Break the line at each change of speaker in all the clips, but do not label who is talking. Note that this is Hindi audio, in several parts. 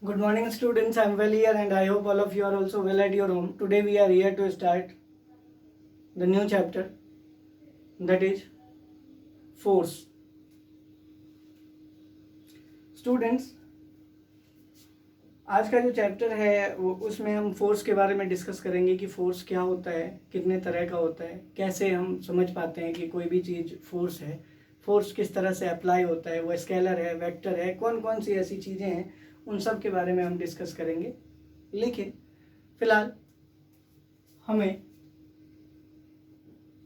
Good morning, students. I'm well here, and I hope all of you are also well at your home. Today, we are here to start the new chapter, that is force. Students, आज का जो चैप्टर है वो उसमें हम फोर्स के बारे में डिस्कस करेंगे कि फोर्स क्या होता है, कितने तरह का होता है, कैसे हम समझ पाते हैं कि कोई भी चीज़ फोर्स है, फोर्स किस तरह से अप्लाई होता है, वो स्केलर है, वेक्टर है, कौन कौन सी ऐसी चीज़ें हैं, उन सब के बारे में हम डिस्कस करेंगे। लेकिन फिलहाल हमें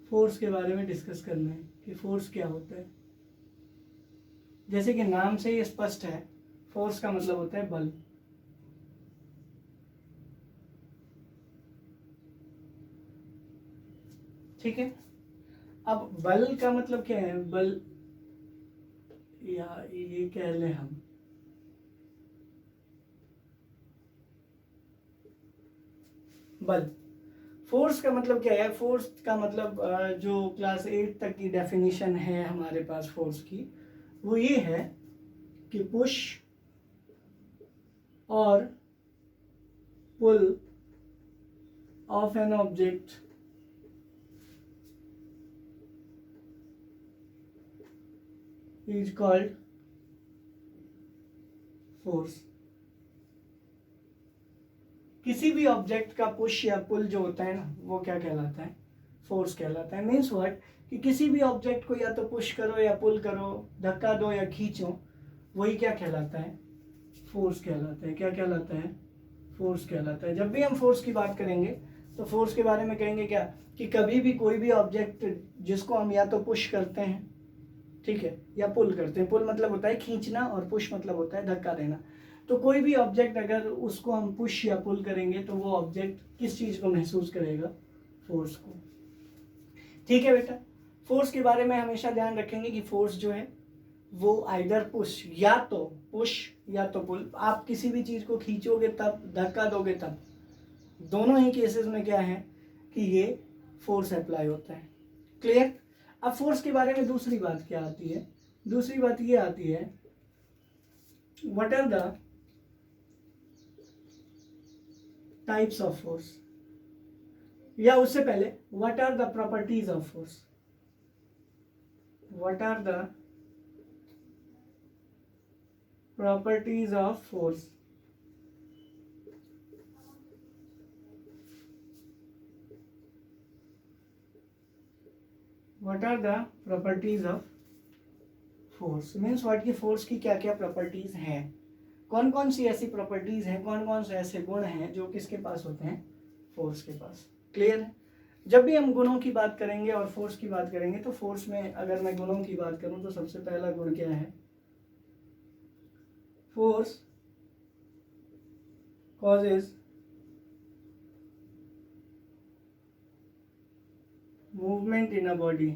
फोर्स के बारे में डिस्कस करना है कि फोर्स क्या होता है। जैसे कि नाम से ही स्पष्ट है, फोर्स का मतलब होता है बल। ठीक है, अब बल का मतलब क्या है? बल या ये कह लें हम बल। फोर्स का मतलब क्या है? फोर्स का मतलब जो क्लास 8 तक की डेफिनेशन है हमारे पास फोर्स की, वो ये है कि पुश और pull of an object is called force. किसी भी ऑब्जेक्ट का पुश या पुल जो होता है ना, वो क्या कहलाता है? फोर्स कहलाता है। मीन्स व्हाट कि किसी भी ऑब्जेक्ट को या तो पुश करो या पुल करो, धक्का दो या खींचो, वही क्या कहलाता है? फोर्स कहलाता है। क्या कहलाता है? फोर्स कहलाता है। जब भी हम फोर्स की बात करेंगे तो फोर्स के बारे में कहेंगे क्या कि कभी भी कोई भी ऑब्जेक्ट जिसको हम या तो पुश करते हैं, ठीक है, या पुल करते हैं। पुल मतलब होता है खींचना और पुश मतलब होता है धक्का देना। तो कोई भी ऑब्जेक्ट अगर उसको हम पुश या पुल करेंगे तो वो ऑब्जेक्ट किस चीज को महसूस करेगा? फोर्स को। ठीक है बेटा, फोर्स के बारे में हमेशा ध्यान रखेंगे कि फोर्स जो है वो आइदर पुश या तो पुल। आप किसी भी चीज को खींचोगे तब, धक्का दोगे तब, दोनों ही केसेस में क्या है कि ये फोर्स अप्लाई होता है। क्लियर? अब फोर्स के बारे में दूसरी बात क्या आती है? दूसरी बात ये आती है, what are the types of force, या उससे पहले what are the properties of force. What are the properties of force. What are the properties of force means what की फोर्स की क्या क्या प्रॉपर्टीज हैं, कौन कौन सी ऐसी प्रॉपर्टीज हैं, कौन कौन से ऐसे गुण हैं जो किसके पास होते हैं? फोर्स के पास। क्लियर है? जब भी हम गुणों की बात करेंगे और फोर्स की बात करेंगे तो फोर्स में अगर मैं गुणों की बात करूं तो सबसे पहला गुण क्या है? Force causes movement in a body.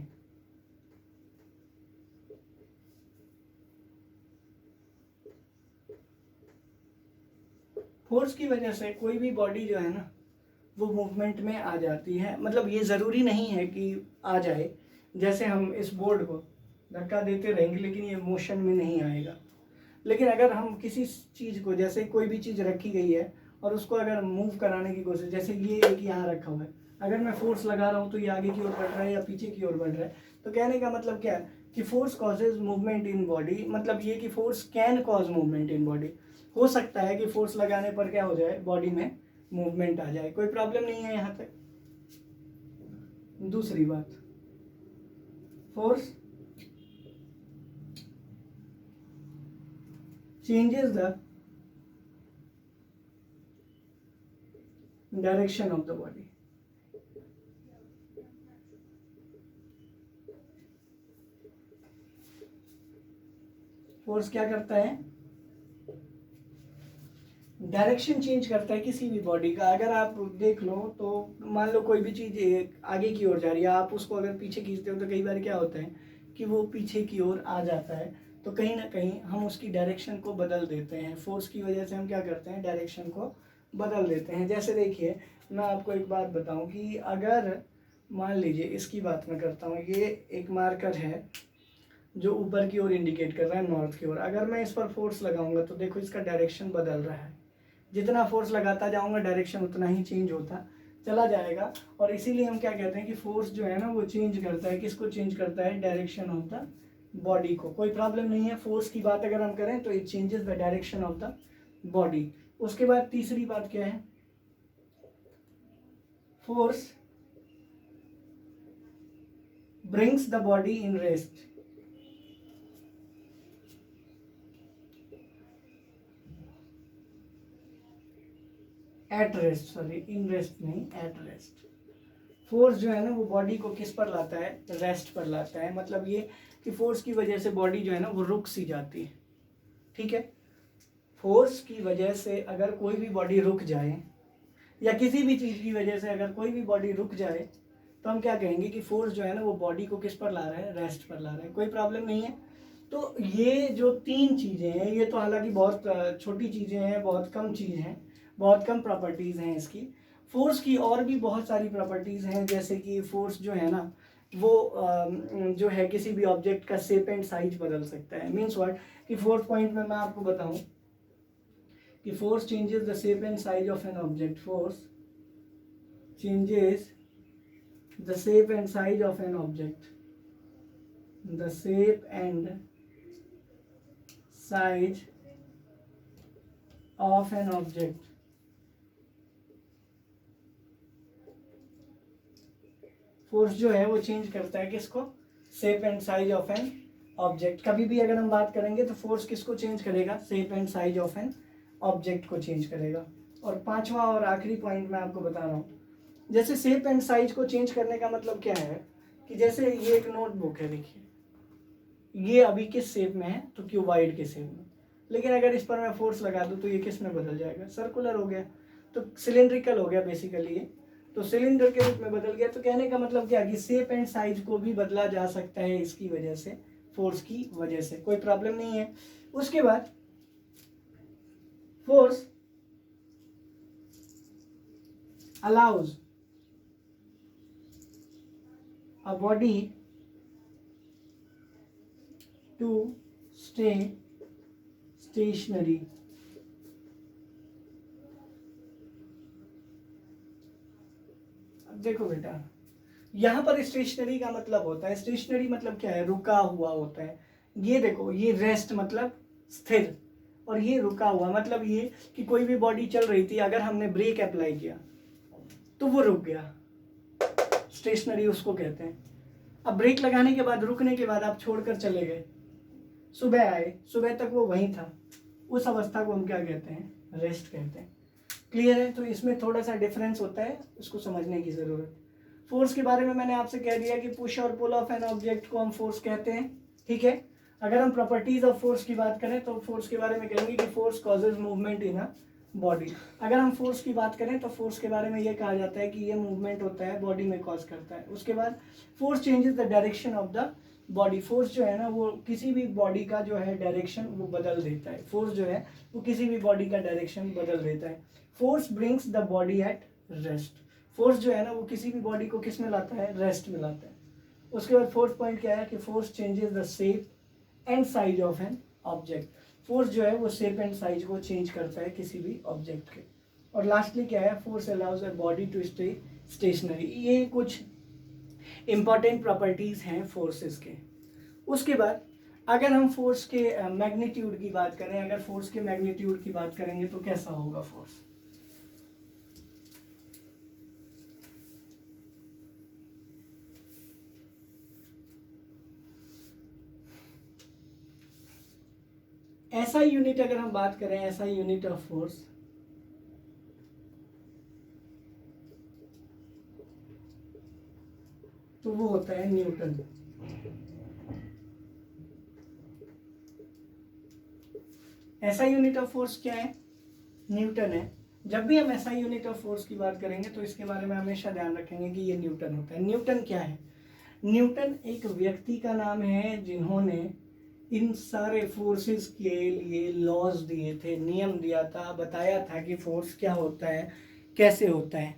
Force की वजह से कोई भी बॉडी जो है ना वो मूवमेंट में आ जाती है। मतलब ये ज़रूरी नहीं है कि आ जाए, जैसे हम इस बोर्ड को धक्का देते रहेंगे लेकिन ये मोशन में नहीं आएगा। लेकिन अगर हम किसी चीज़ को, जैसे कोई भी चीज़ रखी गई है और उसको अगर मूव कराने की कोशिश, जैसे ये एक यहाँ रखा हुआ है, अगर मैं फोर्स लगा रहा हूँ तो ये आगे की ओर बढ़ रहा है या पीछे की ओर बढ़ रहा है। तो कहने का मतलब क्या है कि force causes movement in body. मतलब ये कि force can cause movement in body. हो सकता है कि फोर्स लगाने पर क्या हो जाए, बॉडी में मूवमेंट आ जाए, कोई प्रॉब्लम नहीं है यहाँ तक। दूसरी बात, force changes the direction of the body। Force क्या करता है? डायरेक्शन चेंज करता है किसी भी बॉडी का। अगर आप देख लो तो मान लो कोई भी चीज़ आगे की ओर जा रही है, आप उसको अगर पीछे खींचते हो तो कई बार क्या होता है कि वो पीछे की ओर आ जाता है। तो कहीं ना कहीं हम उसकी डायरेक्शन को बदल देते हैं। फोर्स की वजह से हम क्या करते हैं? डायरेक्शन को बदल देते हैं। जैसे देखिए, मैं आपको एक बात बताऊं कि अगर मान लीजिए, इसकी बात मैं करता हूँ, ये एक मार्कर है, जो ऊपर की ओर इंडिकेट कर रहा है नॉर्थ की ओर। अगर मैं इस पर फोर्स लगाऊंगा तो देखो इसका डायरेक्शन बदल रहा है, जितना फोर्स लगाता जाऊंगा डायरेक्शन उतना ही चेंज होता चला जाएगा। और इसीलिए हम क्या कहते हैं कि फोर्स जो है ना वो चेंज करता है, किसको चेंज करता है, डायरेक्शन ऑफ द बॉडी को। कोई प्रॉब्लम नहीं है, फोर्स की बात अगर हम करें तो it changes the direction of the body. उसके बाद तीसरी बात क्या है, force brings the body in rest. At rest, sorry in rest नहीं, एट रेस्ट। फोर्स जो है ना वो बॉडी को किस पर लाता है, रेस्ट पर लाता है। मतलब ये कि फोर्स की वजह से बॉडी जो है ना वो रुक सी जाती है, ठीक है। फोर्स की वजह से अगर कोई भी बॉडी रुक जाए या किसी भी चीज़ की वजह से अगर कोई भी बॉडी रुक जाए तो हम क्या कहेंगे कि फोर्स जो है ना वो बॉडी को किस पर ला रहा है, रेस्ट पर ला रहा है। कोई प्रॉब्लम नहीं है। तो ये जो तीन चीज़ें हैं ये तो हालांकि बहुत छोटी चीज़ें हैं, बहुत कम चीज़ हैं, बहुत कम प्रॉपर्टीज़ हैं इसकी। फोर्स की और भी बहुत सारी प्रॉपर्टीज़ हैं, जैसे कि फोर्स जो है ना वो जो है किसी भी ऑब्जेक्ट का शेप एंड साइज बदल सकता है। मीन्स व्हाट कि फोर्थ पॉइंट में मैं आपको बताऊं कि force changes the shape and size of an object. Force changes the shape and size of an object, the shape and size of an object। Force जो है वो चेंज करता है किसको, shape and size of an object. कभी भी अगर हम बात करेंगे तो फोर्स किसको चेंज करेगा, shape and size of an object को चेंज करेगा। और पांचवा और आखिरी पॉइंट मैं आपको बता रहा हूँ, जैसे शेप एंड साइज को चेंज करने का मतलब क्या है कि जैसे ये एक नोटबुक है, देखिए ये अभी किस शेप में है, तो क्यूबॉइड के शेप में। लेकिन अगर इस पर मैं फोर्स लगा दूं तो ये किस में बदल जाएगा, सर्कुलर हो गया, तो सिलिंड्रिकल हो गया बेसिकली ये, तो सिलेंडर के रूप में बदल गया। तो कहने का मतलब क्या कि शेप एंड साइज को भी बदला जा सकता है इसकी वजह से, फोर्स की वजह से, कोई प्रॉब्लम नहीं है। उसके बाद force allows a body to stay stationary। अब देखो बेटा, यहां पर स्टेशनरी का मतलब होता है, स्टेशनरी मतलब क्या है, रुका हुआ होता है। ये देखो, ये रेस्ट मतलब स्थिर, और ये रुका हुआ मतलब ये कि कोई भी बॉडी चल रही थी, अगर हमने ब्रेक अप्लाई किया तो वो रुक गया, स्टेशनरी उसको कहते हैं। अब ब्रेक लगाने के बाद, रुकने के बाद आप छोड़कर चले गए, सुबह आए, सुबह तक वो वहीं था, उस अवस्था को हम क्या कहते हैं, रेस्ट कहते हैं। क्लियर है। तो इसमें थोड़ा सा डिफरेंस होता है, उसको समझने की जरूरत। फोर्स के बारे में मैंने आपसे कह दिया कि पुश और पुल ऑफ एन ऑब्जेक्ट को हम फोर्स कहते हैं, ठीक है। अगर हम प्रॉपर्टीज ऑफ फोर्स की बात करें तो फोर्स के बारे में कहेंगे कि force causes movement in a body. अगर हम फोर्स की बात करें तो फोर्स के बारे में ये कहा जाता है कि ये मूवमेंट होता है, बॉडी में कॉज करता है। उसके बाद force changes the direction of the body. Force जो है ना वो किसी भी बॉडी का जो है डायरेक्शन वो बदल देता है। फोर्स जो है वो किसी भी बॉडी का डायरेक्शन बदल देता है। Force brings the body at rest. Force जो है ना वो किसी भी बॉडी को किस में लाता है, रेस्ट में लाता है। उसके बाद फोर्थ पॉइंट क्या है कि force changes the shape and size of an object. Force जो है वो शेप एंड साइज को चेंज करता है किसी भी ऑब्जेक्ट के। और लास्टली क्या है, force allows a body to stay stationary. ये कुछ इंपॉर्टेंट प्रॉपर्टीज हैं फोर्सेस के। उसके बाद अगर हम फोर्स के मैग्नीट्यूड की बात करें, अगर फोर्स के मैग्नीट्यूड की बात करेंगे तो कैसा होगा फोर्स। ऐसा यूनिट अगर हम बात करें, ऐसा यूनिट ऑफ फोर्स, तो वो होता है न्यूटन। ऐसा यूनिट ऑफ फोर्स क्या है, न्यूटन है। जब भी हम ऐसा यूनिट ऑफ फोर्स की बात करेंगे तो इसके बारे में हमेशा ध्यान रखेंगे कि ये न्यूटन होता है। न्यूटन क्या है, न्यूटन एक व्यक्ति का नाम है जिन्होंने इन सारे फोर्सेस के लिए लॉज दिए थे, नियम दिया था, बताया था कि फोर्स क्या होता है, कैसे होता है।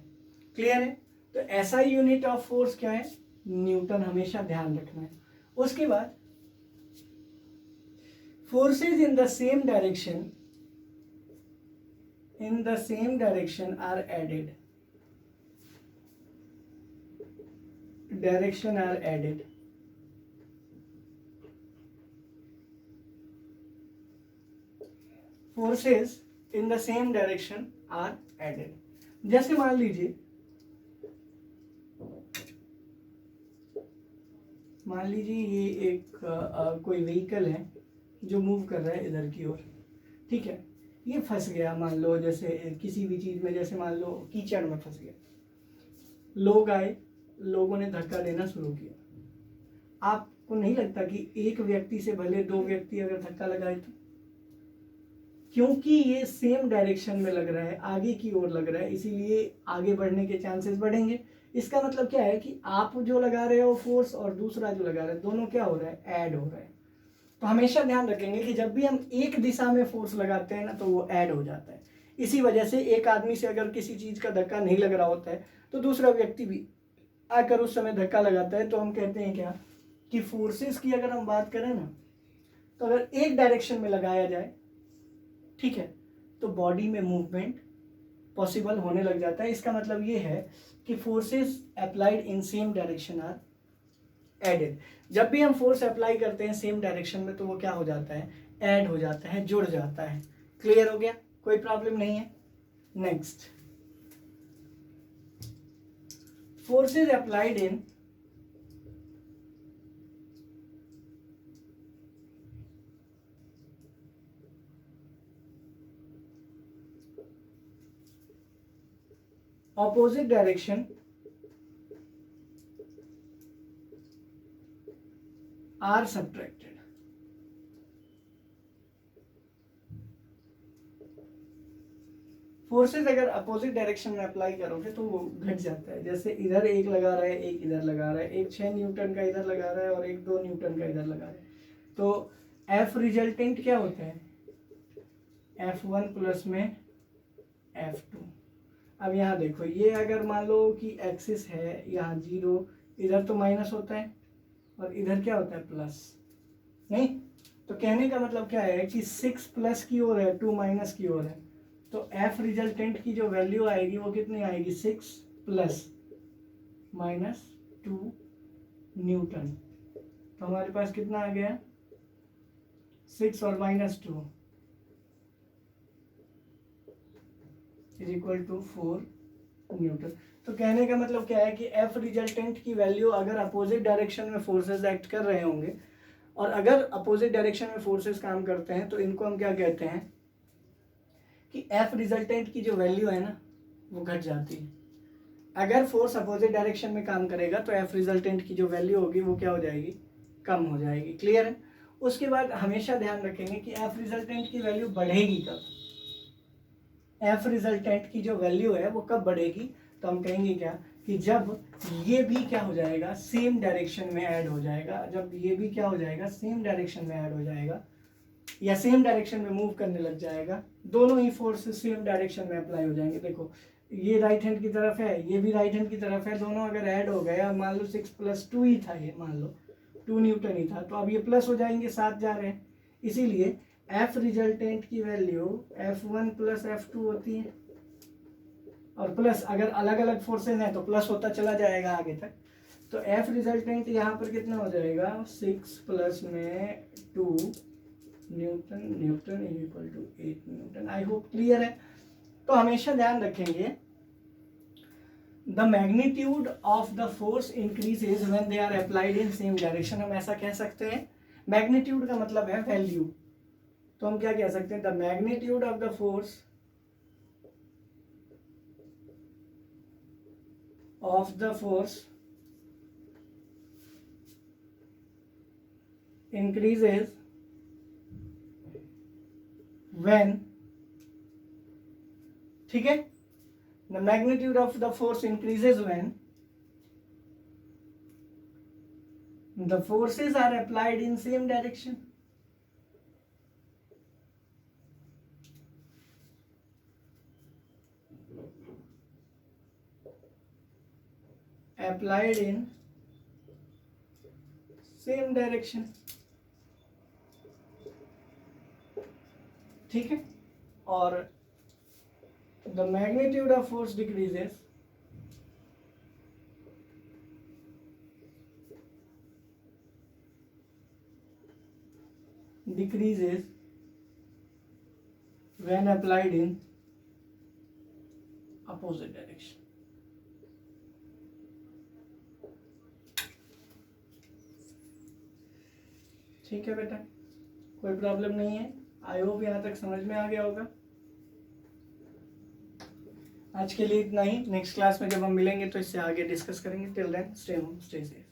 क्लियर है। तो ऐसा यूनिट ऑफ फोर्स क्या है, न्यूटन, हमेशा ध्यान रखना है। उसके बाद forces in the same direction are added. Forces in the same direction are added. जैसे मान लीजिए ये एक कोई व्हीकल है जो मूव कर रहा है इधर की ओर, ठीक है, ये फंस गया मान लो, जैसे किसी भी चीज में, जैसे मान लो कीचड़ में फंस गया, लोग आए, लोगों ने धक्का देना शुरू किया। आपको नहीं लगता कि एक व्यक्ति से भले दो व्यक्ति अगर धक्का लगाए तो, क्योंकि ये सेम डायरेक्शन में लग रहा है, आगे की ओर लग रहा है, इसीलिए आगे बढ़ने के चांसेस बढ़ेंगे। इसका मतलब क्या है कि आप जो लगा रहे हो फोर्स और दूसरा जो लगा रहे हैं, दोनों क्या हो रहा है, ऐड हो रहा है। तो हमेशा ध्यान रखेंगे कि जब भी हम एक दिशा में फोर्स लगाते हैं ना, तो वो ऐड हो जाता है। इसी वजह से एक आदमी से अगर किसी चीज का धक्का नहीं लग रहा होता है तो दूसरा व्यक्ति भी आकर उस समय धक्का लगाता है, तो हम कहते हैं क्या कि फोर्सेस की अगर हम बात करें ना, तो अगर एक डायरेक्शन में लगाया जाए, ठीक है, तो बॉडी में मूवमेंट पॉसिबल होने लग जाता है। इसका मतलब ये है कि forces applied in same direction are added. जब भी हम फोर्स अप्लाई करते हैं सेम डायरेक्शन में, तो वो क्या हो जाता है, ऐड हो जाता है, जुड़ जाता है। क्लियर हो गया, कोई प्रॉब्लम नहीं है। Next, forces applied in opposite direction are subtracted. Forces अगर अपोजिट डायरेक्शन में अप्लाई करोगे तो वो घट जाता है। जैसे इधर एक लगा रहा है, एक इधर लगा रहा है, एक 6 न्यूटन का इधर लगा रहा है और एक 2 न्यूटन का इधर लगा रहा है, तो एफ रिजल्टेंट क्या होता है, F1 प्लस में F2। अब यहाँ देखो, ये अगर मान लो कि एक्सिस है यहाँ 0, इधर तो माइनस होता है और इधर क्या होता है, प्लस, नहीं? तो कहने का मतलब क्या है कि 6 प्लस की ओर है, 2 माइनस की ओर है, तो एफ रिजल्टेंट की जो वैल्यू आएगी वो कितनी आएगी, 6 प्लस माइनस 2 न्यूटन। तो हमारे पास कितना आ गया, 6 और minus 2 is equal to 4 newton. तो कहने का मतलब क्या है कि एफ रिजल्टेंट की वैल्यू, अगर अपोजिट डायरेक्शन में फोर्सेस एक्ट कर रहे होंगे, और अगर अपोजिट डायरेक्शन में फोर्सेस काम करते हैं, तो इनको हम क्या कहते हैं कि एफ रिजल्टेंट की जो वैल्यू है ना, वो घट जाती है। अगर फोर्स अपोजिट डायरेक्शन में काम करेगा तो एफ रिजल्टेंट की जो वैल्यू होगी वो क्या हो जाएगी, कम हो जाएगी। क्लियर है? उसके बाद हमेशा ध्यान रखेंगे कि एफ रिजल्टेंट की वैल्यू बढ़ेगी कब, एफ रिजल्टेंट की जो वैल्यू है वो कब बढ़ेगी, तो हम कहेंगे क्या कि जब ये भी क्या हो जाएगा, सेम डायरेक्शन में ऐड हो जाएगा। जब ये भी क्या हो जाएगा, सेम डायरेक्शन में ऐड हो जाएगा या सेम डायरेक्शन में मूव करने लग जाएगा, दोनों ही फोर्स सेम डायरेक्शन में अप्लाई हो जाएंगे। देखो, ये राइट हैंड की तरफ है, ये भी राइट हैंड की तरफ है, दोनों अगर ऐड हो गए, मान लो 6 प्लस 2 ही था, ये मान लो 2 न्यूटन ही था, तो अब ये प्लस हो जाएंगे, साथ जा रहे हैं। इसीलिए एफ रिजल्टेंट की वैल्यू F1 प्लस F2 होती है, और प्लस अगर अलग अलग फोर्सेज हैं तो प्लस होता चला जाएगा आगे तक। तो एफ रिजल्टेंट यहाँ पर कितना हो जाएगा, 6 प्लस में 2 newton, newton is equal to 8 newton. I hope clear है। तो हमेशा ध्यान रखेंगे, the magnitude of the force increases when they are applied in same direction. हम ऐसा कह सकते हैं, मैग्नीट्यूड का मतलब है वैल्यू, तो हम क्या कह सकते हैं, the magnitude of the force increases when, ठीक है, the magnitude of the force increases when the forces are applied in same direction. Applied in same direction. ठीक है। और the magnitude of force decreases when applied in opposite direction. ठीक है बेटा, कोई प्रॉब्लम नहीं है। आई होप यहाँ तक समझ में आ गया होगा। आज के लिए इतना ही। नेक्स्ट क्लास में जब हम मिलेंगे तो इससे आगे डिस्कस करेंगे। Till then stay home, stay safe.